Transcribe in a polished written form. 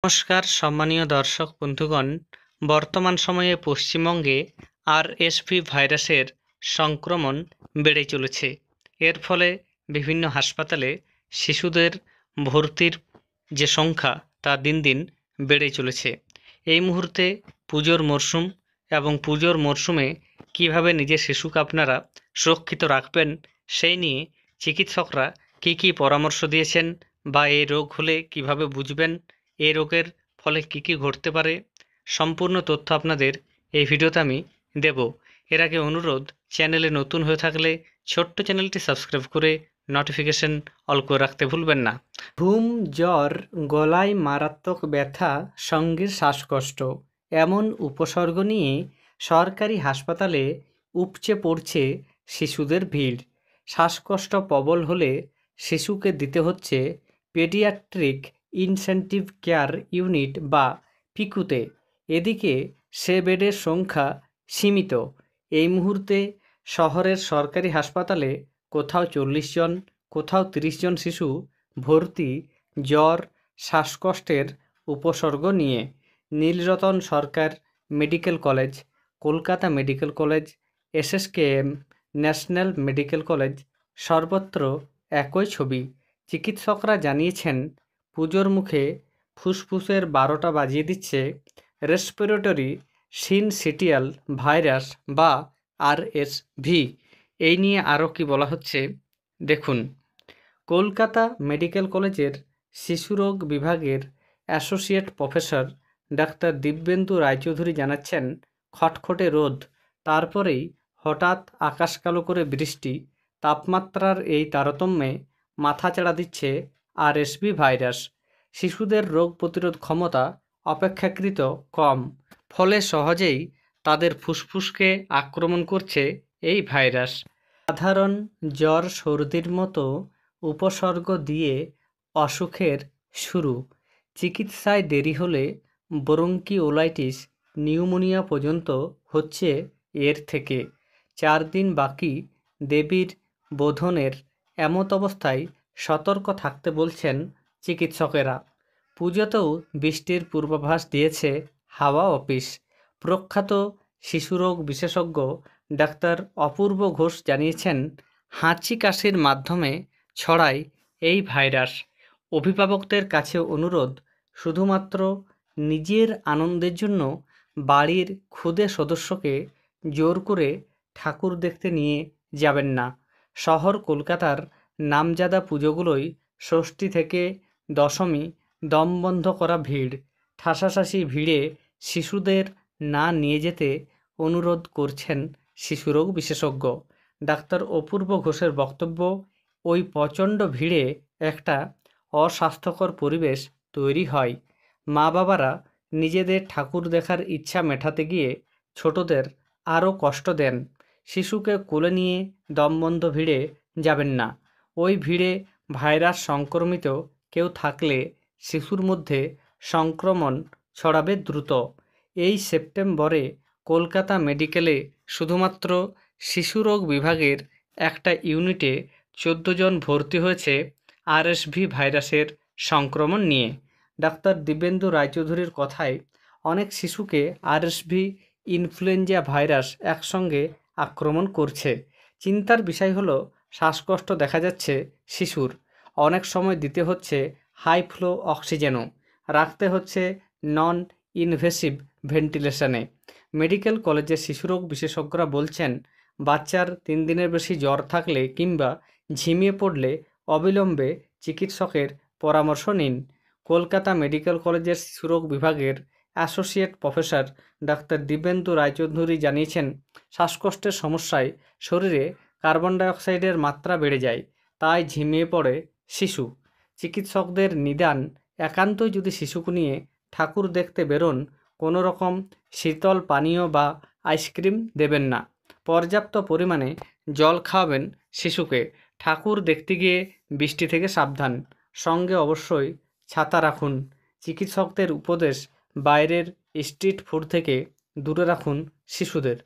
নমস্কার সম্মানীয় দর্শক বন্ধুগণ, বর্তমান সময়ে পশ্চিমবঙ্গে আরএসভি ভাইরাসের সংক্রমণ বেড়ে চলেছে। এর ফলে বিভিন্ন হাসপাতালে শিশুদের ভর্তির যে সংখ্যা তা দিন দিন বেড়ে চলেছে। এই মুহূর্তে পুজোর মরশুম এবং পুজোর মরশুমে কিভাবে নিজের শিশুকে আপনারা সুরক্ষিত রাখবেন সেই নিয়ে চিকিৎসকরা কী কী পরামর্শ দিয়েছেন বা এই রোগ হলে কিভাবে বুঝবেন, এই রোগের ফলে কী কী ঘটতে পারে, সম্পূর্ণ তথ্য আপনাদের এই ভিডিওতে আমি দেব। এর আগে অনুরোধ, চ্যানেলে নতুন হয়ে থাকলে ছোট্ট চ্যানেলটি সাবস্ক্রাইব করে নোটিফিকেশন অল করে রাখতে ভুলবেন না। ঘুম, জ্বর, গলায় মারাত্মক ব্যথা, সঙ্গে শ্বাসকষ্ট এমন উপসর্গ নিয়ে সরকারি হাসপাতালে উপচে পড়ছে শিশুদের ভিড়। শ্বাসকষ্ট প্রবল হলে শিশুকে দিতে হচ্ছে পেডিয়াট্রিক ইনটেনসিভ কেয়ার ইউনিট বা পিকুতে। এদিকে সে বেডের সংখ্যা সীমিত। এই মুহূর্তে শহরের সরকারি হাসপাতালে কোথাও 40 জন, কোথাও 30 জন শিশু ভর্তি জ্বর, শ্বাসকষ্টের উপসর্গ নিয়ে। Nilratan Sarkar medical college, Kolkata medical college, SSKM, national medical college, সর্বত্র একই ছবি। চিকিৎসকরা জানিয়েছেন, পুজোর মুখে ফুসফুসের 12টা বাজিয়ে দিচ্ছে রেসপিরেটরি সিনসিটিয়াল ভাইরাস বা আরএসভি। এই নিয়ে আরও কি বলা হচ্ছে দেখুন। কলকাতা মেডিকেল কলেজের শিশুরোগ বিভাগের associate professor doctor Dibyendu Roychowdhury জানাচ্ছেন, খটখটে রোদ, তারপরেই হঠাৎ আকাশ কালো করে বৃষ্টি, তাপমাত্রার এই তারতম্যে মাথাচাড়া দিচ্ছে আরএসভি ভাইরাস। শিশুদের রোগ প্রতিরোধ ক্ষমতা অপেক্ষাকৃত কম, ফলে সহজেই তাদের ফুসফুসকে আক্রমণ করছে এই ভাইরাস। সাধারণ জ্বর, সর্দির মতো উপসর্গ দিয়ে অসুখের শুরু। চিকিৎসায় দেরি হলে ব্রঙ্কিওলাইটিস, নিউমোনিয়া পর্যন্ত হচ্ছে এর থেকে। 4 দিন বাকি দেবীর বোধনের, এমত অবস্থায় সতর্ক থাকতে বলছেন চিকিৎসকেরা। পুজোতেও বৃষ্টির পূর্বাভাস দিয়েছে হাওয়া অফিস। প্রখ্যাত শিশুরোগ বিশেষজ্ঞ ডাক্তার অপূর্ব ঘোষ জানিয়েছেন, হাঁচি কাশির মাধ্যমে ছড়ায় এই ভাইরাস। অভিভাবকদের কাছে অনুরোধ, শুধুমাত্র নিজের আনন্দের জন্য বাড়ির ক্ষুদে সদস্যকে জোর করে ঠাকুর দেখতে নিয়ে যাবেন না। শহর কলকাতার নামজাদা পুজোগুলোয় ষষ্ঠী থেকে দশমী দমবন্ধ করা ভিড়। ঠাসাঠাসি ভিড়ে শিশুদের না নিয়ে যেতে অনুরোধ করছেন শিশুরোগ বিশেষজ্ঞ ডাক্তার অপূর্ব ঘোষের বক্তব্য, ওই প্রচণ্ড ভিড়ে একটা অস্বাস্থ্যকর পরিবেশ তৈরি হয়। মা বাবারা নিজেদের ঠাকুর দেখার ইচ্ছা মেটাতে গিয়ে ছোটদের আরও কষ্ট দেন। শিশুকে কোলে নিয়ে দমবন্ধ ভিড়ে যাবেন না। ওই ভিড়ে ভাইরাস সংক্রমিত কেউ থাকলে শিশুর মধ্যে সংক্রমণ ছড়াবে দ্রুত। এই সেপ্টেম্বরে কলকাতা মেডিকেলে শুধুমাত্র শিশুরোগ বিভাগের একটা ইউনিটে 14 জন ভর্তি হয়েছে আরএসভি ভাইরাসের সংক্রমণ নিয়ে। ডাক্তার দিব্যেন্দু রায়চৌধুরীর কথায়, অনেক শিশুকে আরএসভি, ইনফ্লুয়েঞ্জা ভাইরাস একসঙ্গে আক্রমণ করছে। চিন্তার বিষয় হলো, শ্বাসকষ্ট দেখা যাচ্ছে শিশুর, অনেক সময় দিতে হচ্ছে হাই ফ্লো অক্সিজেনও, রাখতে হচ্ছে নন ইনভেসিভ ভেন্টিলেশনে। মেডিকেল কলেজের শিশুরোগ বিশেষজ্ঞরা বলছেন, বাচ্চার 3 দিনের বেশি জ্বর থাকলে কিংবা ঝিমিয়ে পড়লে অবিলম্বে চিকিৎসকের পরামর্শ নিন। কলকাতা মেডিকেল কলেজের শিশুরোগ বিভাগের associate professor doctor Dibyendu Roychowdhury জানিয়েছেন, শ্বাসকষ্টের সমস্যায় শরীরে কার্বন ডাইঅক্সাইডের মাত্রা বেড়ে যায়, তাই ঝিমিয়ে পড়ে শিশু। চিকিৎসকদের নিদান, একান্তই যদি শিশুকে নিয়ে ঠাকুর দেখতে বেরোন, কোনো রকম শীতল পানীয় বা আইসক্রিম দেবেন না। পর্যাপ্ত পরিমাণে জল খাওয়াবেন শিশুকে। ঠাকুর দেখতে গিয়ে বৃষ্টি থেকে সাবধান, সঙ্গে অবশ্যই ছাতা রাখুন। চিকিৎসকদের উপদেশ, বাইরের স্ট্রিট ফুড থেকে দূরে রাখুন শিশুদের।